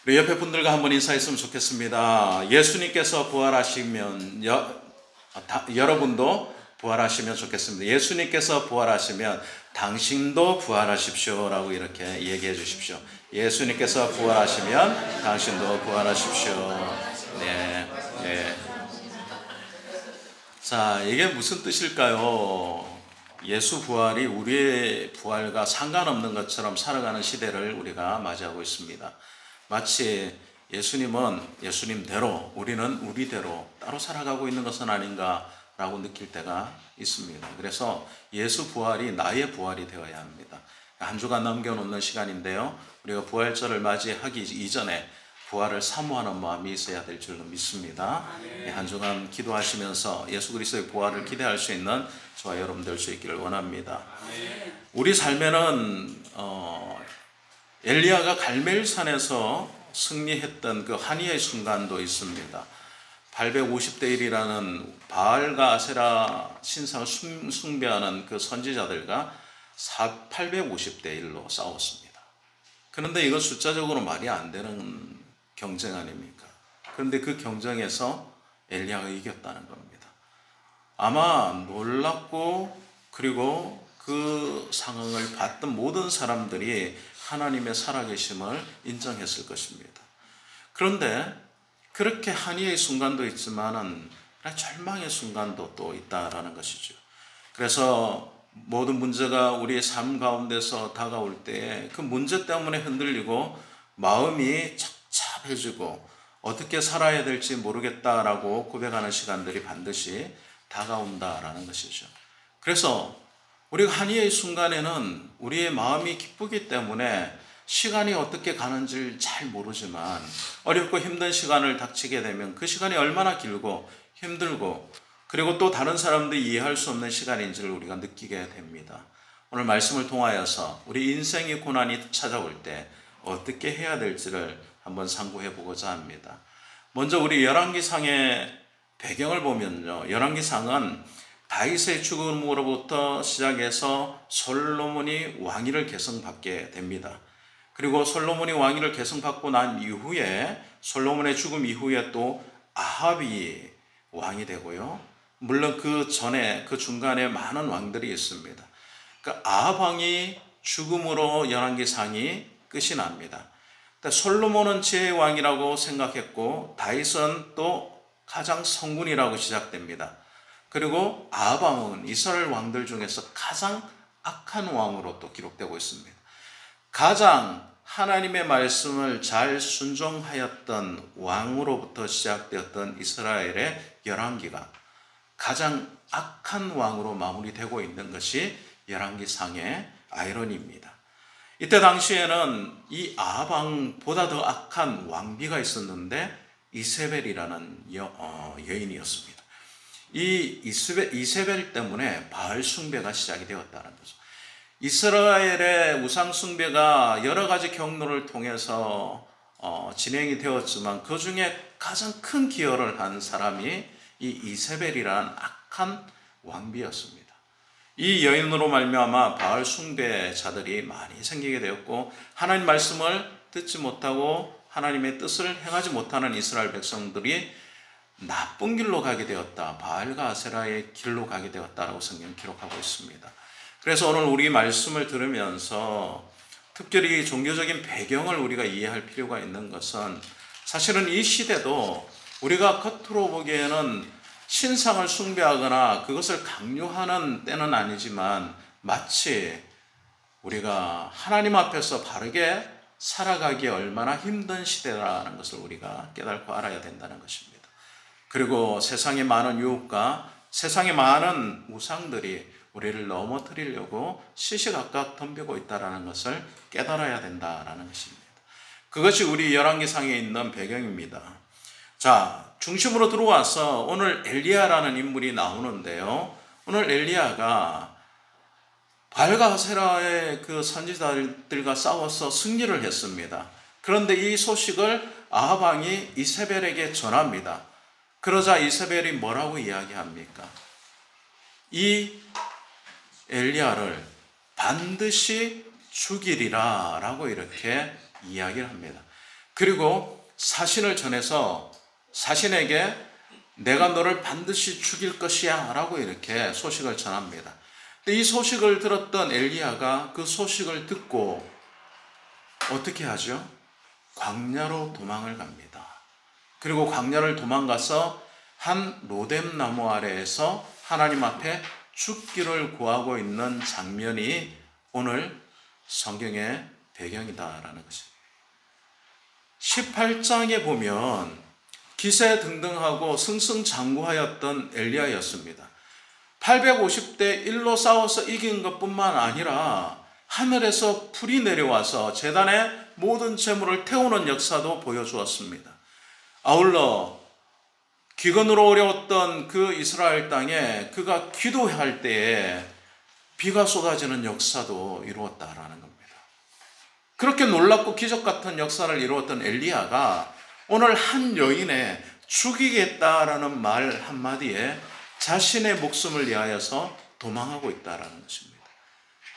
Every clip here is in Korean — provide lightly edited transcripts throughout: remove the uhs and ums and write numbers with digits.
우리 옆에 분들과 한번 인사했으면 좋겠습니다. 예수님께서 부활하시면 여러분도 부활하시면 좋겠습니다. 예수님께서 부활하시면 당신도 부활하십시오라고 이렇게 얘기해 주십시오. 예수님께서 부활하시면 당신도 부활하십시오. 네, 네. 자, 이게 무슨 뜻일까요? 예수 부활이 우리의 부활과 상관없는 것처럼 살아가는 시대를 우리가 맞이하고 있습니다. 마치 예수님은 예수님대로, 우리는 우리대로 따로 살아가고 있는 것은 아닌가라고 느낄 때가 있습니다. 그래서 예수 부활이 나의 부활이 되어야 합니다. 한 주간 남겨놓는 시간인데요, 우리가 부활절을 맞이하기 이전에 부활을 사모하는 마음이 있어야 될 줄로 믿습니다. 한 주간 기도하시면서 예수 그리스도의 부활을 기대할 수 있는 저와 여러분 될 수 있기를 원합니다. 우리 삶에는 엘리야가 갈멜산에서 승리했던 그 한이의 순간도 있습니다. 850대 1이라는 바알과 아세라 신상을 숭배하는 그 선지자들과 850대 1로 싸웠습니다. 그런데 이건 숫자적으로 말이 안 되는 경쟁 아닙니까? 그런데 그 경쟁에서 엘리야가 이겼다는 겁니다. 아마 놀랍고, 그리고 그 상황을 봤던 모든 사람들이 하나님의 살아계심을 인정했을 것입니다. 그런데 그렇게 한이의 순간도 있지만은 절망의 순간도 또 있다라는 것이죠. 그래서 모든 문제가 우리의 삶 가운데서 다가올 때 그 문제 때문에 흔들리고 마음이 착잡해지고 어떻게 살아야 될지 모르겠다라고 고백하는 시간들이 반드시 다가온다라는 것이죠. 그래서 우리가 한이의 순간에는 우리의 마음이 기쁘기 때문에 시간이 어떻게 가는지 잘 모르지만 어렵고 힘든 시간을 닥치게 되면 그 시간이 얼마나 길고 힘들고 그리고 또 다른 사람들이 이해할 수 없는 시간인지를 우리가 느끼게 됩니다. 오늘 말씀을 통하여서 우리 인생의 고난이 찾아올 때 어떻게 해야 될지를 한번 상고해 보고자 합니다. 먼저 우리 열왕기상의 배경을 보면요, 열왕기상은 다윗의 죽음으로부터 시작해서 솔로몬이 왕위를 계승받게 됩니다. 그리고 솔로몬이 왕위를 계승받고 난 이후에, 솔로몬의 죽음 이후에 또 아합이 왕이 되고요. 물론 그 전에, 그 중간에 많은 왕들이 있습니다. 그러니까 아합 왕이 죽음으로 열왕기상이 끝이 납니다. 솔로몬은 제 왕이라고 생각했고 다윗은 또 가장 성군이라고 시작됩니다. 그리고 아합 왕은 이스라엘 왕들 중에서 가장 악한 왕으로 또 기록되고 있습니다. 가장 하나님의 말씀을 잘 순종하였던 왕으로부터 시작되었던 이스라엘의 열왕기가 가장 악한 왕으로 마무리되고 있는 것이 열왕기상의 아이러니입니다. 이때 당시에는 이 아합 왕보다 더 악한 왕비가 있었는데 이세벨이라는 여인이었습니다. 이 이세벨 때문에 바알 숭배가 시작이 되었다는 거죠. 이스라엘의 우상 숭배가 여러 가지 경로를 통해서 진행이 되었지만 그 중에 가장 큰 기여를 한 사람이 이 이세벨이라는 악한 왕비였습니다. 이 여인으로 말미암아 바알 숭배자들이 많이 생기게 되었고 하나님 말씀을 듣지 못하고 하나님의 뜻을 행하지 못하는 이스라엘 백성들이 나쁜 길로 가게 되었다, 바알과 아세라의 길로 가게 되었다라고 성경은 기록하고 있습니다. 그래서 오늘 우리 말씀을 들으면서 특별히 종교적인 배경을 우리가 이해할 필요가 있는 것은, 사실은 이 시대도 우리가 겉으로 보기에는 신상을 숭배하거나 그것을 강요하는 때는 아니지만 마치 우리가 하나님 앞에서 바르게 살아가기 얼마나 힘든 시대라는 것을 우리가 깨닫고 알아야 된다는 것입니다. 그리고 세상의 많은 유혹과 세상의 많은 우상들이 우리를 넘어뜨리려고 시시각각 덤비고 있다는 것을 깨달아야 된다는 것입니다. 그것이 우리 열왕기상에 있는 배경입니다. 자, 중심으로 들어와서 오늘 엘리야라는 인물이 나오는데요, 오늘 엘리야가 바알과 아세라의 그 선지자들과 싸워서 승리를 했습니다. 그런데 이 소식을 아합 왕이 이세벨에게 전합니다. 그러자 이세벨이 뭐라고 이야기합니까? 이 엘리야를 반드시 죽이리라 라고 이렇게 이야기를 합니다. 그리고 사신을 전해서 사신에게 내가 너를 반드시 죽일 것이야 라고 이렇게 소식을 전합니다. 근데 이 소식을 들었던 엘리야가 그 소식을 듣고 어떻게 하죠? 광야로 도망을 갑니다. 그리고 광야를 도망가서 한 로뎀 나무 아래에서 하나님 앞에 죽기를 구하고 있는 장면이 오늘 성경의 배경이다라는 것입니다. 18장에 보면 기세등등하고 승승장구하였던 엘리야였습니다. 850대 1로 싸워서 이긴 것뿐만 아니라 하늘에서 불이 내려와서 제단의 모든 재물을 태우는 역사도 보여주었습니다. 아울러 기근으로 어려웠던 그 이스라엘 땅에 그가 기도할 때에 비가 쏟아지는 역사도 이루었다라는 겁니다. 그렇게 놀랍고 기적 같은 역사를 이루었던 엘리야가 오늘 한 여인의 죽이겠다라는 말 한마디에 자신의 목숨을 위하여서 도망하고 있다라는 것입니다.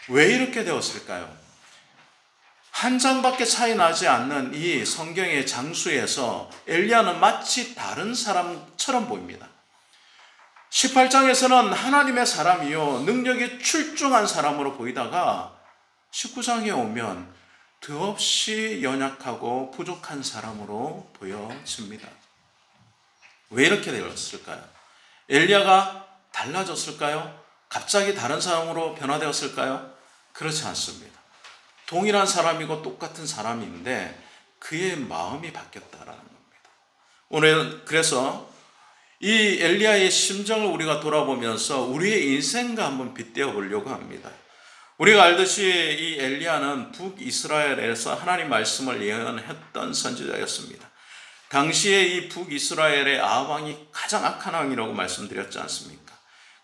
왜 이렇게 되었을까요? 한 장밖에 차이 나지 않는 이 성경의 장수에서 엘리야는 마치 다른 사람처럼 보입니다. 18장에서는 하나님의 사람이요 능력이 출중한 사람으로 보이다가 19장에 오면 더없이 연약하고 부족한 사람으로 보여집니다. 왜 이렇게 되었을까요? 엘리야가 달라졌을까요? 갑자기 다른 사람으로 변화되었을까요? 그렇지 않습니다. 동일한 사람이고 똑같은 사람인데 그의 마음이 바뀌었다라는 겁니다. 오늘 그래서 이 엘리야의 심정을 우리가 돌아보면서 우리의 인생과 한번 빗대어 보려고 합니다. 우리가 알듯이 이 엘리야는 북이스라엘에서 하나님 말씀을 예언했던 선지자였습니다. 당시에 이 북이스라엘의 아합 왕이 가장 악한 왕이라고 말씀드렸지 않습니까?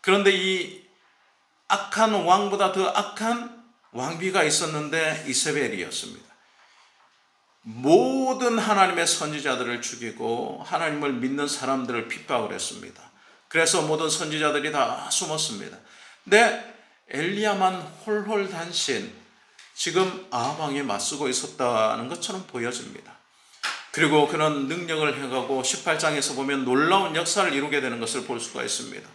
그런데 이 악한 왕보다 더 악한 왕비가 있었는데 이세벨이었습니다. 모든 하나님의 선지자들을 죽이고 하나님을 믿는 사람들을 핍박을 했습니다. 그래서 모든 선지자들이 다 숨었습니다. 근데 엘리야만 홀홀단신 지금 아합 왕에 맞서고 있었다는 것처럼 보여집니다. 그리고 그런 능력을 해가고 18장에서 보면 놀라운 역사를 이루게 되는 것을 볼 수가 있습니다.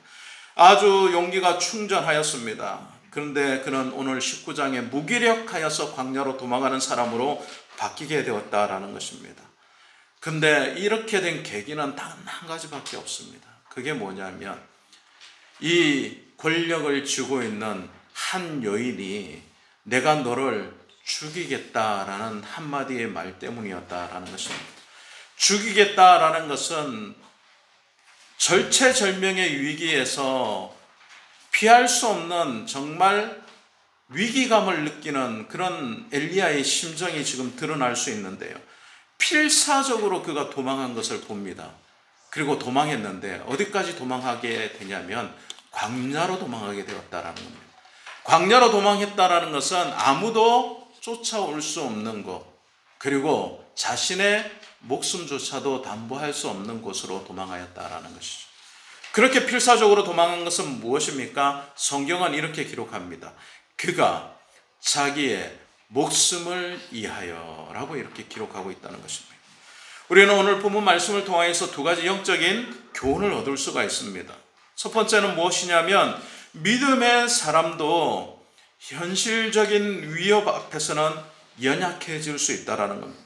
아주 용기가 충전하였습니다. 그런데 그는 오늘 19장에 무기력하여서 광야로 도망가는 사람으로 바뀌게 되었다라는 것입니다. 근데 이렇게 된 계기는 단 한 가지밖에 없습니다. 그게 뭐냐면 이 권력을 쥐고 있는 한 여인이 내가 너를 죽이겠다라는 한마디의 말 때문이었다라는 것입니다. 죽이겠다라는 것은 절체절명의 위기에서 피할 수 없는 정말 위기감을 느끼는 그런 엘리야의 심정이 지금 드러날 수 있는데요. 필사적으로 그가 도망한 것을 봅니다. 그리고 도망했는데 어디까지 도망하게 되냐면 광야로 도망하게 되었다라는 겁니다. 광야로 도망했다라는 것은 아무도 쫓아올 수 없는 것, 그리고 자신의 목숨조차도 담보할 수 없는 곳으로 도망하였다라는 것이죠. 그렇게 필사적으로 도망한 것은 무엇입니까? 성경은 이렇게 기록합니다. 그가 자기의 목숨을 위하여 라고 이렇게 기록하고 있다는 것입니다. 우리는 오늘 본문 말씀을 통해서 두 가지 영적인 교훈을 얻을 수가 있습니다. 첫 번째는 무엇이냐면 믿음의 사람도 현실적인 위협 앞에서는 연약해질 수 있다는 겁니다.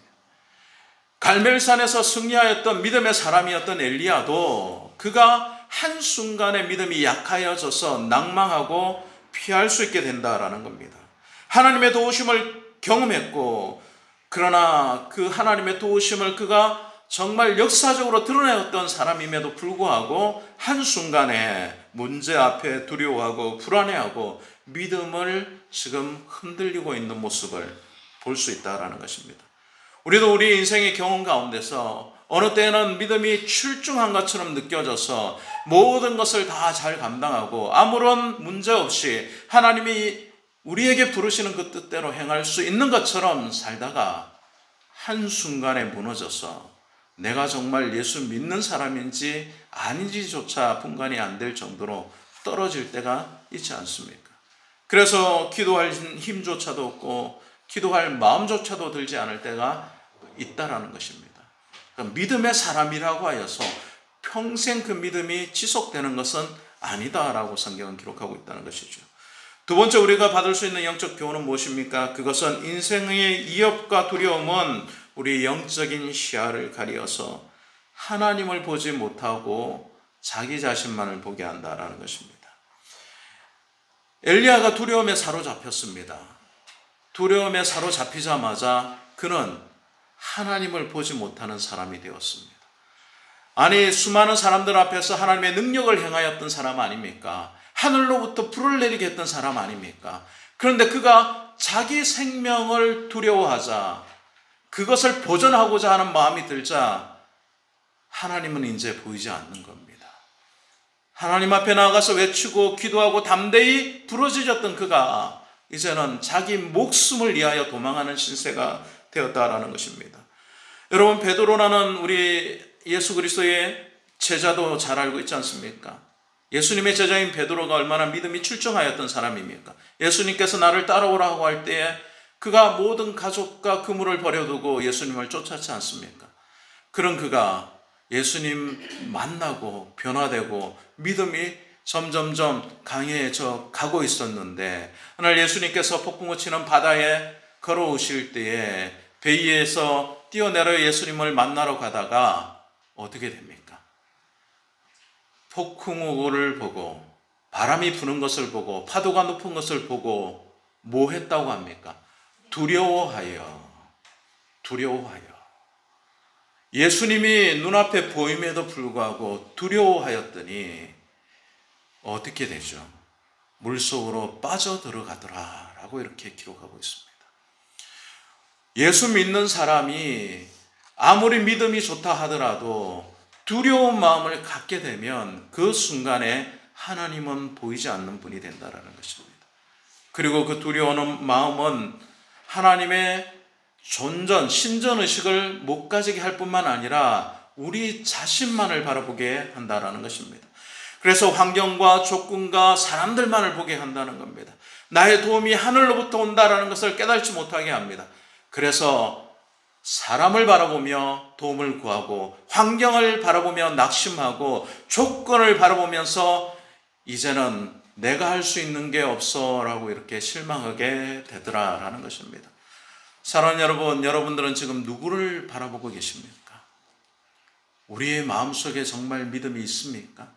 갈멜산에서 승리하였던 믿음의 사람이었던 엘리야도 그가 한순간에 믿음이 약하여져서 낭망하고 피할 수 있게 된다라는 겁니다. 하나님의 도우심을 경험했고 그러나 그 하나님의 도우심을 그가 정말 역사적으로 드러내었던 사람임에도 불구하고 한순간에 문제 앞에 두려워하고 불안해하고 믿음을 지금 흔들리고 있는 모습을 볼 수 있다는 것입니다. 우리도 우리 인생의 경험 가운데서 어느 때는 믿음이 출중한 것처럼 느껴져서 모든 것을 다 잘 감당하고 아무런 문제 없이 하나님이 우리에게 부르시는 그 뜻대로 행할 수 있는 것처럼 살다가 한순간에 무너져서 내가 정말 예수 믿는 사람인지 아닌지조차 분간이 안 될 정도로 떨어질 때가 있지 않습니까? 그래서 기도할 힘조차도 없고 기도할 마음조차도 들지 않을 때가 있다라는 것입니다. 그러니까 믿음의 사람이라고 하여서 평생 그 믿음이 지속되는 것은 아니다라고 성경은 기록하고 있다는 것이죠. 두 번째 우리가 받을 수 있는 영적 교훈은 무엇입니까? 그것은 인생의 위협과 두려움은 우리 영적인 시야를 가리어서 하나님을 보지 못하고 자기 자신만을 보게 한다라는 것입니다. 엘리야가 두려움에 사로잡혔습니다. 두려움에 사로잡히자마자 그는 하나님을 보지 못하는 사람이 되었습니다. 아니, 수많은 사람들 앞에서 하나님의 능력을 행하였던 사람 아닙니까? 하늘로부터 불을 내리게 했던 사람 아닙니까? 그런데 그가 자기 생명을 두려워하자, 그것을 보존하고자 하는 마음이 들자 하나님은 이제 보이지 않는 겁니다. 하나님 앞에 나아가서 외치고 기도하고 담대히 부르짖었던 그가 이제는 자기 목숨을 위하여 도망하는 신세가 되었다라는 것입니다. 여러분, 베드로라는 우리 예수 그리스도의 제자도 잘 알고 있지 않습니까? 예수님의 제자인 베드로가 얼마나 믿음이 출중하였던 사람입니까? 예수님께서 나를 따라오라고 할 때에 그가 모든 가족과 그물을 버려두고 예수님을 쫓았지 않습니까? 그런 그가 예수님 만나고 변화되고 믿음이 점점점 강해져 가고 있었는데, 오늘 예수님께서 폭풍우 치는 바다에 걸어오실 때에 배 위에서 뛰어내려 예수님을 만나러 가다가 어떻게 됩니까? 폭풍우를 보고 바람이 부는 것을 보고 파도가 높은 것을 보고 뭐 했다고 합니까? 두려워하여. 예수님이 눈앞에 보임에도 불구하고 두려워하였더니 어떻게 되죠? 물속으로 빠져들어가더라라고 이렇게 기록하고 있습니다. 예수 믿는 사람이 아무리 믿음이 좋다 하더라도 두려운 마음을 갖게 되면 그 순간에 하나님은 보이지 않는 분이 된다라는 것입니다. 그리고 그 두려운 마음은 하나님의 존전, 신전의식을 못 가지게 할 뿐만 아니라 우리 자신만을 바라보게 한다라는 것입니다. 그래서 환경과 조건과 사람들만을 보게 한다는 겁니다. 나의 도움이 하늘로부터 온다라는 것을 깨닫지 못하게 합니다. 그래서 사람을 바라보며 도움을 구하고 환경을 바라보며 낙심하고 조건을 바라보면서 이제는 내가 할 수 있는 게 없어 라고 이렇게 실망하게 되더라라는 것입니다. 사랑하는 여러분, 여러분들은 지금 누구를 바라보고 계십니까? 우리의 마음속에 정말 믿음이 있습니까?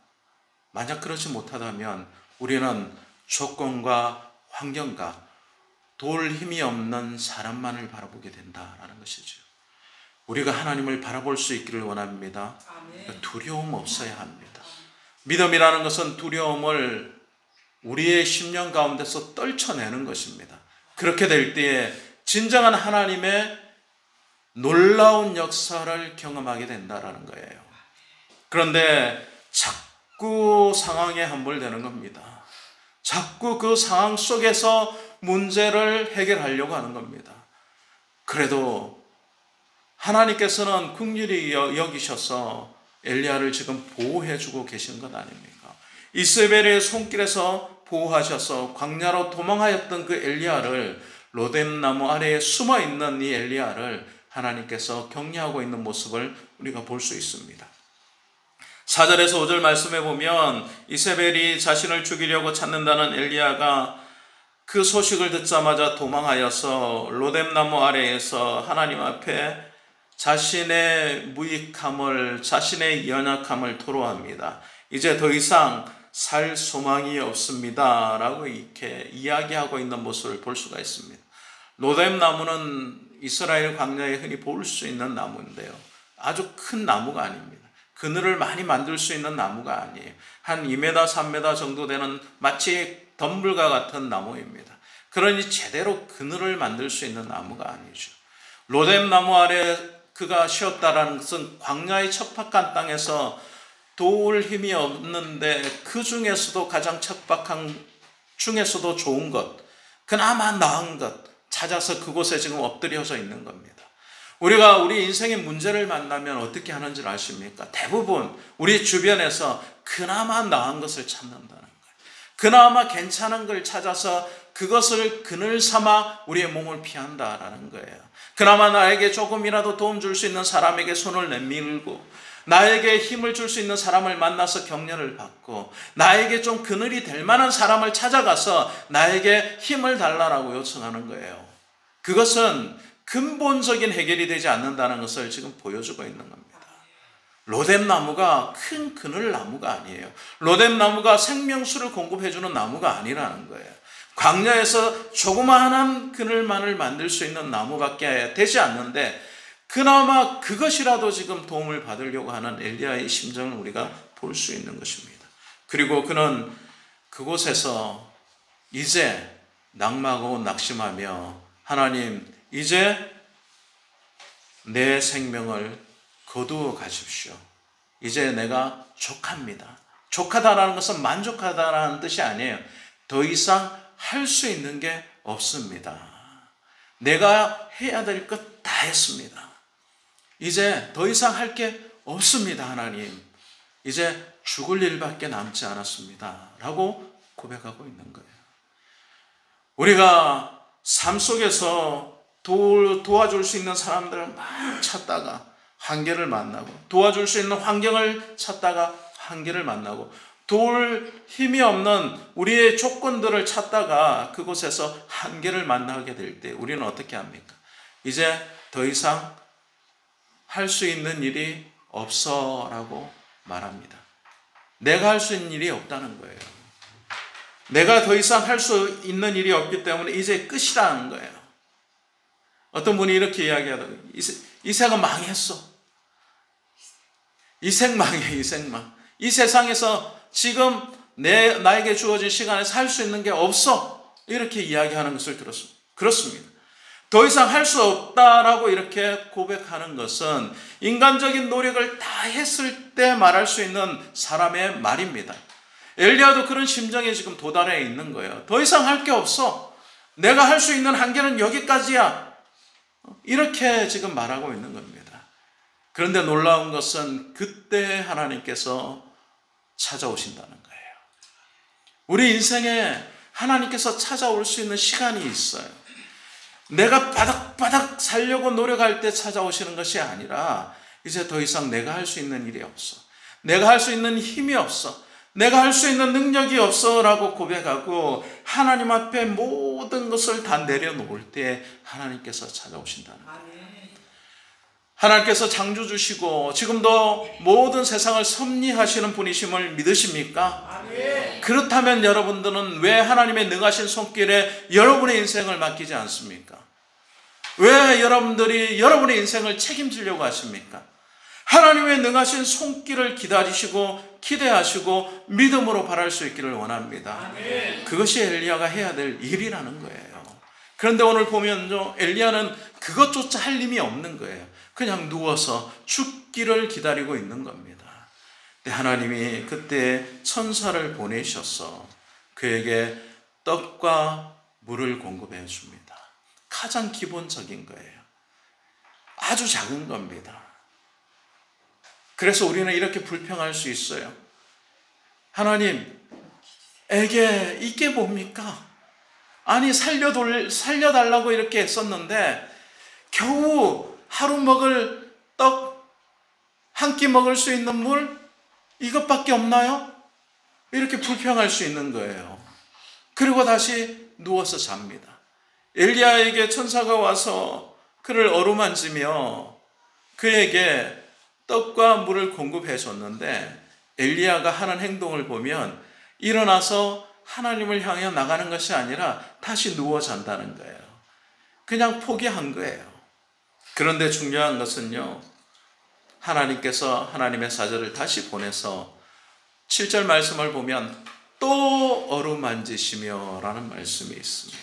만약 그렇지 못하다면 우리는 조건과 환경과 도울 힘이 없는 사람만을 바라보게 된다라는 것이죠. 우리가 하나님을 바라볼 수 있기를 원합니다. 두려움 없어야 합니다. 믿음이라는 것은 두려움을 우리의 심령 가운데서 떨쳐내는 것입니다. 그렇게 될 때에 진정한 하나님의 놀라운 역사를 경험하게 된다라는 거예요. 그런데 자꾸 상황에 함몰되는 겁니다. 자꾸 그 상황 속에서 문제를 해결하려고 하는 겁니다. 그래도 하나님께서는 긍휼히 여기셔서 엘리야를 지금 보호해주고 계신 것 아닙니까? 이세벨의 손길에서 보호하셔서 광야로 도망하였던 그 엘리야를, 로뎀나무 아래에 숨어있는 이 엘리야를 하나님께서 격려하고 있는 모습을 우리가 볼 수 있습니다. 4절에서 5절 말씀에 보면 이세벨이 자신을 죽이려고 찾는다는 엘리야가 그 소식을 듣자마자 도망하여서 로뎀나무 아래에서 하나님 앞에 자신의 무익함을, 자신의 연약함을 토로합니다. 이제 더 이상 살 소망이 없습니다 라고 이렇게 이야기하고 있는 모습을 볼 수가 있습니다. 로뎀나무는 이스라엘 광야에 흔히 볼 수 있는 나무인데요, 아주 큰 나무가 아닙니다. 그늘을 많이 만들 수 있는 나무가 아니에요. 한 2m, 3m 정도 되는 마치 덤불과 같은 나무입니다. 그러니 제대로 그늘을 만들 수 있는 나무가 아니죠. 로뎀나무 아래 그가 쉬었다라는 것은 광야의 척박한 땅에서 도울 힘이 없는데 그 중에서도 가장 척박한 중에서도 좋은 것, 그나마 나은 것 찾아서 그곳에 지금 엎드려서 있는 겁니다. 우리가 우리 인생의 문제를 만나면 어떻게 하는 줄 아십니까? 대부분 우리 주변에서 그나마 나은 것을 찾는다는 거예요. 그나마 괜찮은 걸 찾아서 그것을 그늘 삼아 우리의 몸을 피한다라는 거예요. 그나마 나에게 조금이라도 도움 줄 수 있는 사람에게 손을 내밀고, 나에게 힘을 줄 수 있는 사람을 만나서 격려를 받고, 나에게 좀 그늘이 될 만한 사람을 찾아가서 나에게 힘을 달라고 요청하는 거예요. 그것은 근본적인 해결이 되지 않는다는 것을 지금 보여주고 있는 겁니다. 로뎀나무가 큰 그늘나무가 아니에요. 로뎀나무가 생명수를 공급해주는 나무가 아니라는 거예요. 광야에서 조그마한 그늘만을 만들 수 있는 나무밖에 되지 않는데, 그나마 그것이라도 지금 도움을 받으려고 하는 엘리야의 심정을 우리가 볼 수 있는 것입니다. 그리고 그는 그곳에서 이제 낙망하고 낙심하며, 하나님, 이제 내 생명을 거두어 가십시오. 이제 내가 족합니다. 족하다라는 것은 만족하다라는 뜻이 아니에요. 더 이상 할 수 있는 게 없습니다. 내가 해야 될 것 다 했습니다. 이제 더 이상 할 게 없습니다. 하나님, 이제 죽을 일밖에 남지 않았습니다 라고 고백하고 있는 거예요. 우리가 삶 속에서 도와줄 수 있는 사람들을 막 찾다가 한계를 만나고, 도와줄 수 있는 환경을 찾다가 한계를 만나고, 도울 힘이 없는 우리의 조건들을 찾다가 그곳에서 한계를 만나게 될 때 우리는 어떻게 합니까? 이제 더 이상 할 수 있는 일이 없어 라고 말합니다. 내가 할 수 있는 일이 없다는 거예요. 내가 더 이상 할 수 있는 일이 없기 때문에 이제 끝이라는 거예요. 어떤 분이 이렇게 이야기하더라고요. 이 생은 망했어. 이 생 망해, 이 생망. 이 세상에서 지금 나에게 주어진 시간에서 할 수 있는 게 없어. 이렇게 이야기하는 것을 들었습니다. 그렇습니다. 더 이상 할 수 없다라고 이렇게 고백하는 것은 인간적인 노력을 다 했을 때 말할 수 있는 사람의 말입니다. 엘리야도 그런 심정에 지금 도달해 있는 거예요. 더 이상 할 게 없어. 내가 할 수 있는 한계는 여기까지야. 이렇게 지금 말하고 있는 겁니다. 그런데 놀라운 것은 그때 하나님께서 찾아오신다는 거예요. 우리 인생에 하나님께서 찾아올 수 있는 시간이 있어요. 내가 바닥바닥 살려고 노력할 때 찾아오시는 것이 아니라, 이제 더 이상 내가 할 수 있는 일이 없어. 내가 할 수 있는 힘이 없어. 내가 할 수 있는 능력이 없어 라고 고백하고 하나님 앞에 모든 것을 다 내려놓을 때 하나님께서 찾아오신다는 거예요. 하나님께서 창조 주시고 지금도 모든 세상을 섭리하시는 분이심을 믿으십니까? 그렇다면 여러분들은 왜 하나님의 능하신 손길에 여러분의 인생을 맡기지 않습니까? 왜 여러분들이 여러분의 인생을 책임지려고 하십니까? 하나님의 능하신 손길을 기다리시고 기대하시고 믿음으로 바랄 수 있기를 원합니다. 그것이 엘리야가 해야 될 일이라는 거예요. 그런데 오늘 보면 엘리야는 그것조차 할 힘이 없는 거예요. 그냥 누워서 죽기를 기다리고 있는 겁니다. 근데 하나님이 그때 천사를 보내셔서 그에게 떡과 물을 공급해 줍니다. 가장 기본적인 거예요. 아주 작은 겁니다. 그래서 우리는 이렇게 불평할 수 있어요. 하나님에게 이게 뭡니까? 아니 살려달라고 이렇게 했었는데 겨우 하루 먹을 떡 한 끼 먹을 수 있는 물 이것밖에 없나요? 이렇게 불평할 수 있는 거예요. 그리고 다시 누워서 잡니다. 엘리야에게 천사가 와서 그를 어루만지며 그에게 떡과 물을 공급해 줬는데 엘리야가 하는 행동을 보면 일어나서 하나님을 향해 나가는 것이 아니라 다시 누워 잔다는 거예요. 그냥 포기한 거예요. 그런데 중요한 것은요, 하나님께서 하나님의 사자를 다시 보내서 7절 말씀을 보면 또 어루만지시며 라는 말씀이 있습니다.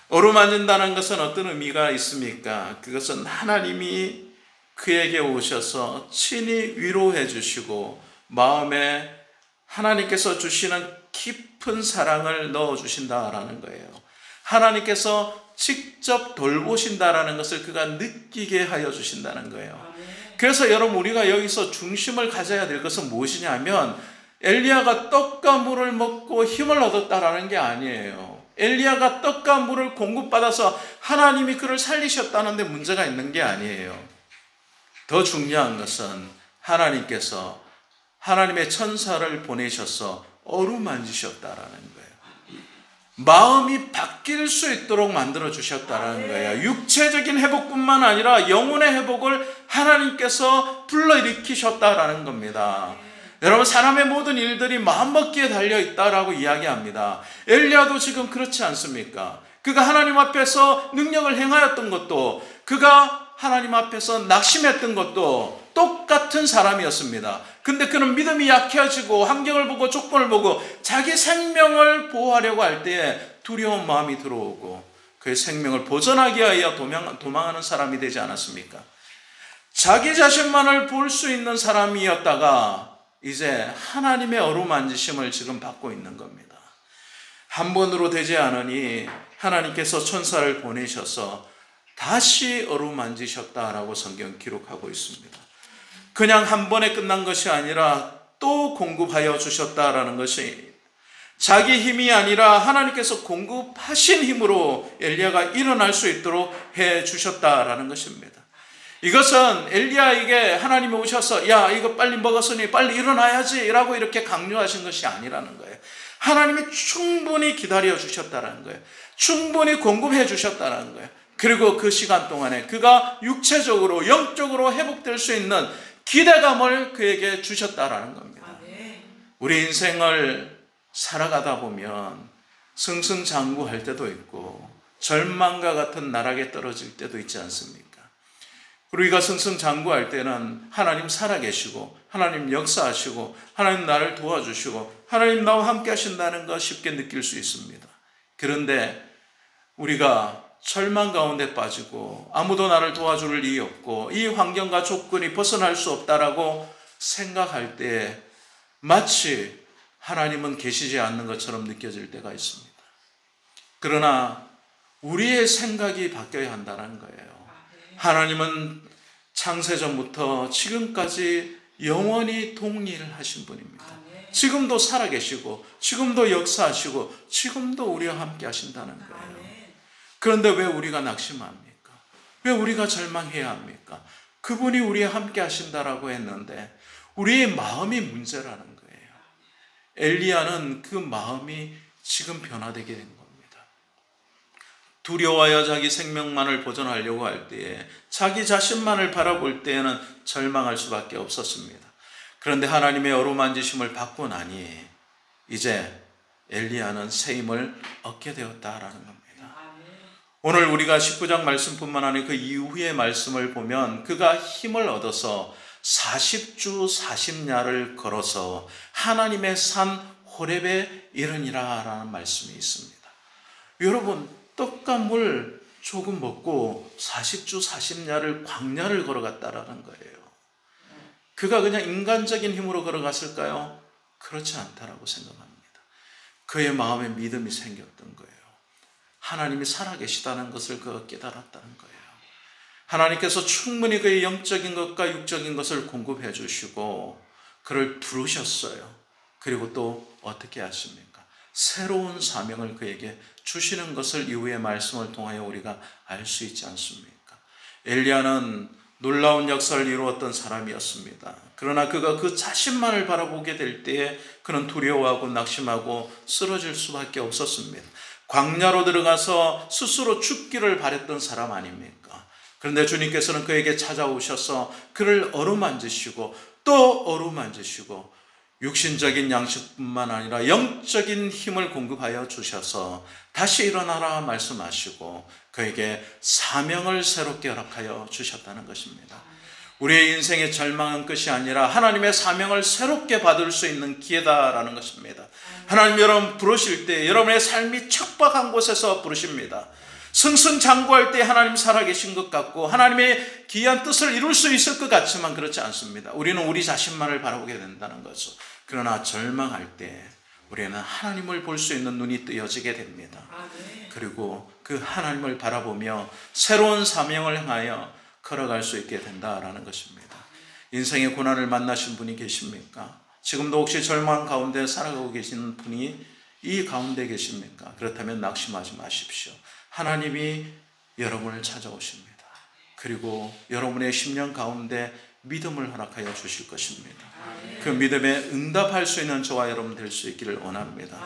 어루만진다는 것은 어떤 의미가 있습니까? 그것은 하나님이 그에게 오셔서 친히 위로해 주시고 마음에 하나님께서 주시는 깊은 사랑을 넣어 주신다라는 거예요. 하나님께서 직접 돌보신다라는 것을 그가 느끼게 하여 주신다는 거예요. 그래서 여러분, 우리가 여기서 중심을 가져야 될 것은 무엇이냐면 엘리야가 떡과 물을 먹고 힘을 얻었다라는 게 아니에요. 엘리야가 떡과 물을 공급받아서 하나님이 그를 살리셨다는데 문제가 있는 게 아니에요. 더 중요한 것은 하나님께서 하나님의 천사를 보내셔서 어루만지셨다라는 거예요. 마음이 바뀔 수 있도록 만들어 주셨다라는 거예요. 육체적인 회복뿐만 아니라 영혼의 회복을 하나님께서 불러일으키셨다라는 겁니다. 여러분, 사람의 모든 일들이 마음먹기에 달려있다라고 이야기합니다. 엘리야도 지금 그렇지 않습니까? 그가 하나님 앞에서 능력을 행하였던 것도, 그가 하나님 앞에서 낙심했던 것도 똑같은 사람이었습니다. 근데 그는 믿음이 약해지고 환경을 보고 조건을 보고 자기 생명을 보호하려고 할 때에 두려운 마음이 들어오고 그의 생명을 보존하기 위하여 도망하는 사람이 되지 않았습니까? 자기 자신만을 볼 수 있는 사람이었다가 이제 하나님의 어루만지심을 지금 받고 있는 겁니다. 한 번으로 되지 않으니 하나님께서 천사를 보내셔서 다시 어루만지셨다라고 성경 기록하고 있습니다. 그냥 한 번에 끝난 것이 아니라 또 공급하여 주셨다라는 것이, 자기 힘이 아니라 하나님께서 공급하신 힘으로 엘리야가 일어날 수 있도록 해 주셨다라는 것입니다. 이것은 엘리야에게 하나님이 오셔서 야, 이거 빨리 먹었으니 빨리 일어나야지 라고 이렇게 강요하신 것이 아니라는 거예요. 하나님이 충분히 기다려 주셨다는 거예요. 충분히 공급해 주셨다는 거예요. 그리고 그 시간 동안에 그가 육체적으로 영적으로 회복될 수 있는 기대감을 그에게 주셨다라는 겁니다. 우리 인생을 살아가다 보면 승승장구할 때도 있고 절망과 같은 나락에 떨어질 때도 있지 않습니까? 우리가 승승장구할 때는 하나님 살아계시고 하나님 역사하시고 하나님 나를 도와주시고 하나님 나와 함께 하신다는 거 쉽게 느낄 수 있습니다. 그런데 우리가 절망 가운데 빠지고 아무도 나를 도와줄 일이 없고 이 환경과 조건이 벗어날 수 없다라고 생각할 때 마치 하나님은 계시지 않는 것처럼 느껴질 때가 있습니다. 그러나 우리의 생각이 바뀌어야 한다는 거예요. 하나님은 창세전부터 지금까지 영원히 동일하신 분입니다. 지금도 살아계시고 지금도 역사하시고 지금도 우리와 함께 하신다는 거예요. 그런데 왜 우리가 낙심합니까? 왜 우리가 절망해야 합니까? 그분이 우리와 함께 하신다라고 했는데 우리의 마음이 문제라는 거예요. 엘리야는 그 마음이 지금 변화되게 된 겁니다. 두려워하여 자기 생명만을 보존하려고 할 때에 자기 자신만을 바라볼 때에는 절망할 수밖에 없었습니다. 그런데 하나님의 어루만지심을 받고 나니 이제 엘리야는 새 힘을 얻게 되었다라는 겁니다. 오늘 우리가 19장 말씀뿐만 아니라 그 이후의 말씀을 보면 그가 힘을 얻어서 40주 40야를 걸어서 하나님의 산 호렙에 이르니라 라는 말씀이 있습니다. 여러분, 떡과 물 조금 먹고 40주 40야를 광야를 걸어갔다라는 거예요. 그가 그냥 인간적인 힘으로 걸어갔을까요? 그렇지 않다라고 생각합니다. 그의 마음에 믿음이 생겼던 거예요. 하나님이 살아계시다는 것을 그가 깨달았다는 거예요. 하나님께서 충분히 그의 영적인 것과 육적인 것을 공급해 주시고 그를 부르셨어요. 그리고 또 어떻게 하십니까? 새로운 사명을 그에게 주시는 것을 이후의 말씀을 통하여 우리가 알 수 있지 않습니까? 엘리야는 놀라운 역사를 이루었던 사람이었습니다. 그러나 그가 그 자신만을 바라보게 될 때에 그는 두려워하고 낙심하고 쓰러질 수밖에 없었습니다. 광야로 들어가서 스스로 죽기를 바랬던 사람 아닙니까? 그런데 주님께서는 그에게 찾아오셔서 그를 어루만지시고 또 어루만지시고 육신적인 양식뿐만 아니라 영적인 힘을 공급하여 주셔서 다시 일어나라 말씀하시고 그에게 사명을 새롭게 허락하여 주셨다는 것입니다. 우리의 인생의 절망은 끝이 아니라 하나님의 사명을 새롭게 받을 수 있는 기회다라는 것입니다. 하나님 여러분 부르실 때 여러분의 삶이 척박한 곳에서 부르십니다. 승승장구할 때 하나님 살아계신 것 같고 하나님의 기이한 뜻을 이룰 수 있을 것 같지만 그렇지 않습니다. 우리는 우리 자신만을 바라보게 된다는 거죠. 그러나 절망할 때 우리는 하나님을 볼 수 있는 눈이 뜨여지게 됩니다. 그리고 그 하나님을 바라보며 새로운 사명을 향하여 걸어갈 수 있게 된다라는 것입니다. 인생의 고난을 만나신 분이 계십니까? 지금도 혹시 절망 가운데 살아가고 계시는 분이 이 가운데 계십니까? 그렇다면 낙심하지 마십시오. 하나님이 여러분을 찾아오십니다. 그리고 여러분의 심령 가운데 믿음을 허락하여 주실 것입니다. 그 믿음에 응답할 수 있는 저와 여러분 될 수 있기를 원합니다.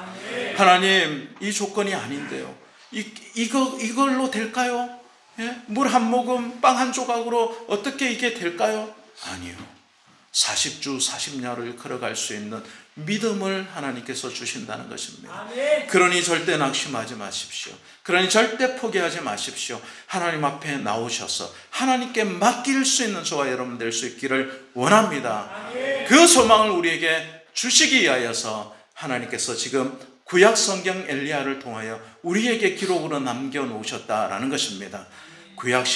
하나님, 이 조건이 아닌데요. 이걸로 될까요? 예? 물 한 모금, 빵 한 조각으로 어떻게 이게 될까요? 아니요. 40주 40야를 걸어갈 수 있는 믿음을 하나님께서 주신다는 것입니다. 그러니 절대 낙심하지 마십시오. 그러니 절대 포기하지 마십시오. 하나님 앞에 나오셔서 하나님께 맡길 수 있는 저와 여러분 될 수 있기를 원합니다. 그 소망을 우리에게 주시기 위하여서 하나님께서 지금 구약 성경 엘리야를 통하여 우리에게 기록으로 남겨놓으셨다라는 것입니다. 구약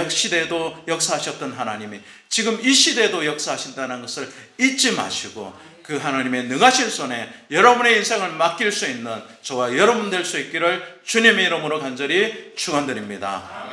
시대에도 역사하셨던 하나님이 지금 이 시대에도 역사하신다는 것을 잊지 마시고 그 하나님의 능하신 손에 여러분의 인생을 맡길 수 있는 저와 여러분 될 수 있기를 주님의 이름으로 간절히 축원드립니다.